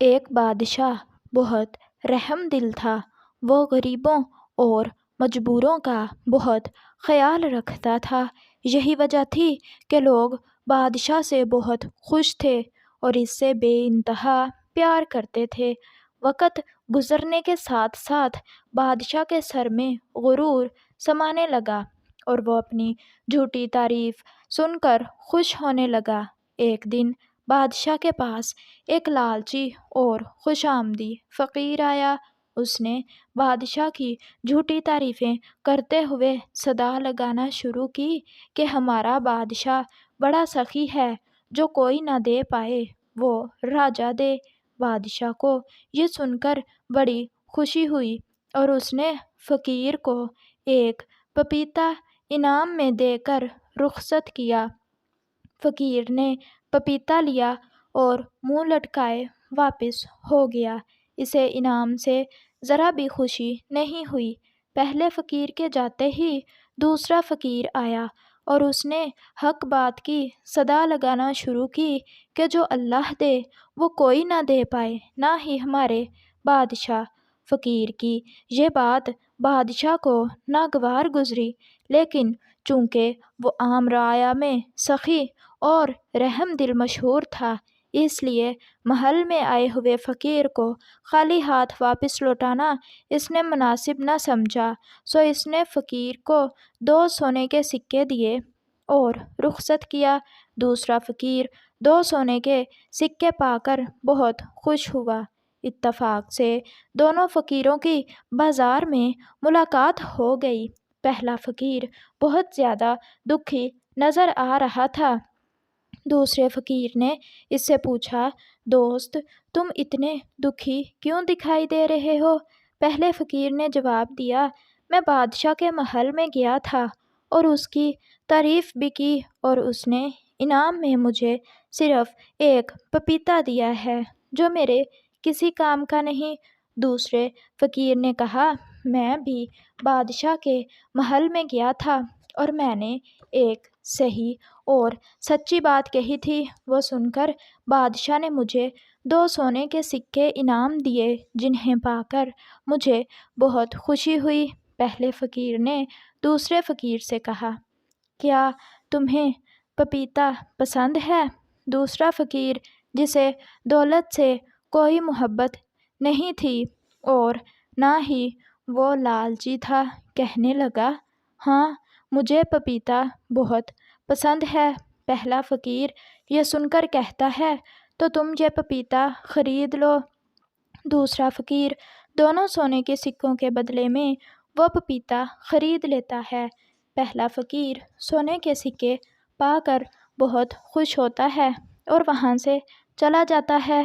ایک بادشاہ بہت رحم دل تھا۔ وہ غریبوں اور مجبوروں کا بہت خیال رکھتا تھا۔ یہی وجہ تھی کہ لوگ بادشاہ سے بہت خوش تھے اور اس سے بے انتہا پیار کرتے تھے۔ وقت گزرنے کے ساتھ ساتھ بادشاہ کے سر میں غرور سمانے لگا اور وہ اپنی جھوٹی تعریف سن کر خوش ہونے لگا۔ ایک دن بادشاہ کے پاس ایک لالچی اور خوش آمدی فقیر آیا۔ اس نے بادشاہ کی جھوٹی تعریفیں کرتے ہوئے صدا لگانا شروع کی کہ ہمارا بادشاہ بڑا سخی ہے، جو کوئی نہ دے پائے وہ راجا دے۔ بادشاہ کو یہ سن کر بڑی خوشی ہوئی اور اس نے فقیر کو ایک پپیتا انعام میں دے کر رخصت کیا۔ فقیر نے پپیتا لیا اور منہ لٹکائے واپس ہو گیا۔ اسے انعام سے ذرا بھی خوشی نہیں ہوئی۔ پہلے فقیر کے جاتے ہی دوسرا فقیر آیا اور اس نے حق بات کی صدا لگانا شروع کی کہ جو اللہ دے وہ کوئی نہ دے پائے، نہ ہی ہمارے بادشاہ۔ فقیر کی یہ بات بادشاہ کو ناگوار گزری، لیکن چونکہ وہ عام رعایا میں سخی اور رحم دل مشہور تھا، اس لیے محل میں آئے ہوئے فقیر کو خالی ہاتھ واپس لوٹانا اس نے مناسب نہ سمجھا۔ سو اس نے فقیر کو 2 سونے کے سکے دیے اور رخصت کیا۔ دوسرا فقیر 2 سونے کے سکے پا کر بہت خوش ہوا۔ اتفاق سے دونوں فقیروں کی بازار میں ملاقات ہو گئی۔ پہلا فقیر بہت زیادہ دکھی نظر آ رہا تھا۔ دوسرے فقیر نے اس سے پوچھا، دوست تم اتنے دکھی کیوں دکھائی دے رہے ہو؟ پہلے فقیر نے جواب دیا، میں بادشاہ کے محل میں گیا تھا اور اس کی تعریف بھی کی اور اس نے انعام میں مجھے صرف ایک پپیتا دیا ہے جو میرے کسی کام کا نہیں۔ دوسرے فقیر نے کہا، میں بھی بادشاہ کے محل میں گیا تھا اور میں نے ایک صحیح اور سچی بات کہی تھی۔ وہ سن کر بادشاہ نے مجھے 2 سونے کے سکے انعام دیے، جنہیں پا کر مجھے بہت خوشی ہوئی۔ پہلے فقیر نے دوسرے فقیر سے کہا، کیا تمہیں پپیتا پسند ہے؟ دوسرا فقیر، جسے دولت سے کوئی محبت نہیں تھی اور نہ ہی وہ لالچی تھا، کہنے لگا، ہاں مجھے پپیتا بہت پسند ہے۔ پہلا فقیر یہ سن کر کہتا ہے، تو تم یہ پپیتا خرید لو۔ دوسرا فقیر دونوں سونے کے سکوں کے بدلے میں وہ پپیتا خرید لیتا ہے۔ پہلا فقیر سونے کے سکے پا کر بہت خوش ہوتا ہے اور وہاں سے چلا جاتا ہے۔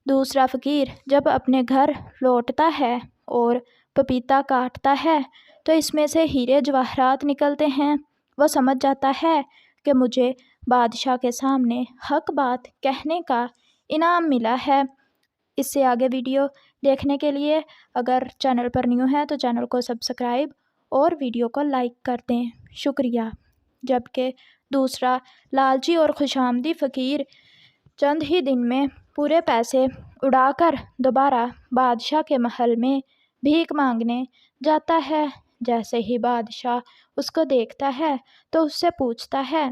دوسرا فقیر جب اپنے گھر لوٹتا ہے اور پپیتا کاٹتا ہے تو اس میں سے ہیرے جواہرات نکلتے ہیں۔ وہ سمجھ جاتا ہے کہ مجھے بادشاہ کے سامنے حق بات کہنے کا انعام ملا ہے۔ اس سے آگے ویڈیو دیکھنے کے لیے اگر چینل پر نیو ہے تو چینل کو سبسکرائب اور ویڈیو کو لائک کر دیں۔ شکریہ۔ جبکہ دوسرا لالچی اور خوش آمدی فقیر چند ہی دن میں پورے پیسے اڑا کر دوبارہ بادشاہ کے محل میں بھیک مانگنے جاتا ہے۔ جیسے ہی بادشاہ اس کو دیکھتا ہے تو اس سے پوچھتا ہے،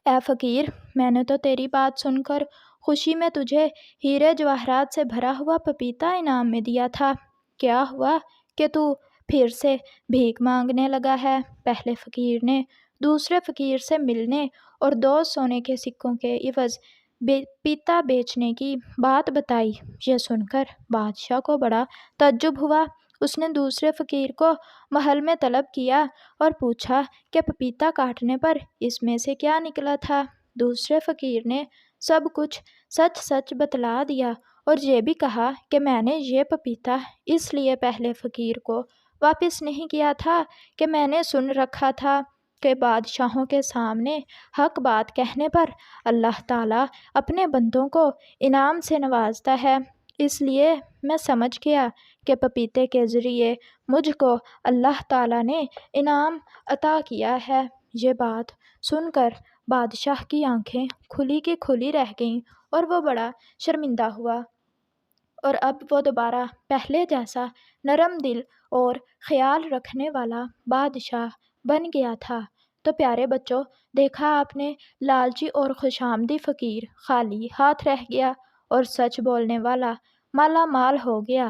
اے فقیر، میں نے تو تیری بات سن کر خوشی میں تجھے ہیرے جواہرات سے بھرا ہوا پپیتا انعام میں دیا تھا، کیا ہوا کہ تو پھر سے بھیک مانگنے لگا ہے؟ پہلے فقیر نے دوسرے فقیر سے ملنے اور 2 سونے کے سکوں کے عوض پپیتا بیچنے کی بات بتائی۔ یہ سن کر بادشاہ کو بڑا تعجب ہوا۔ اس نے دوسرے فقیر کو محل میں طلب کیا اور پوچھا کہ پپیتا کاٹنے پر اس میں سے کیا نکلا تھا۔ دوسرے فقیر نے سب کچھ سچ سچ بتلا دیا اور یہ بھی کہا کہ میں نے یہ پپیتا اس لیے پہلے فقیر کو واپس نہیں کیا تھا کہ میں نے سن رکھا تھا کہ بادشاہوں کے سامنے حق بات کہنے پر اللہ تعالیٰ اپنے بندوں کو انعام سے نوازتا ہے، اس لیے میں سمجھ گیا کہ پپیتے کے ذریعے مجھ کو اللہ تعالیٰ نے انعام عطا کیا ہے۔ یہ بات سن کر بادشاہ کی آنکھیں کھلی کی کھلی رہ گئیں اور وہ بڑا شرمندہ ہوا، اور اب وہ دوبارہ پہلے جیسا نرم دل اور خیال رکھنے والا بادشاہ بن گیا تھا۔ تو پیارے بچوں، دیکھا آپ نے، لالچی اور خوشامدی فقیر خالی ہاتھ رہ گیا اور سچ بولنے والا مالا مال ہو گیا۔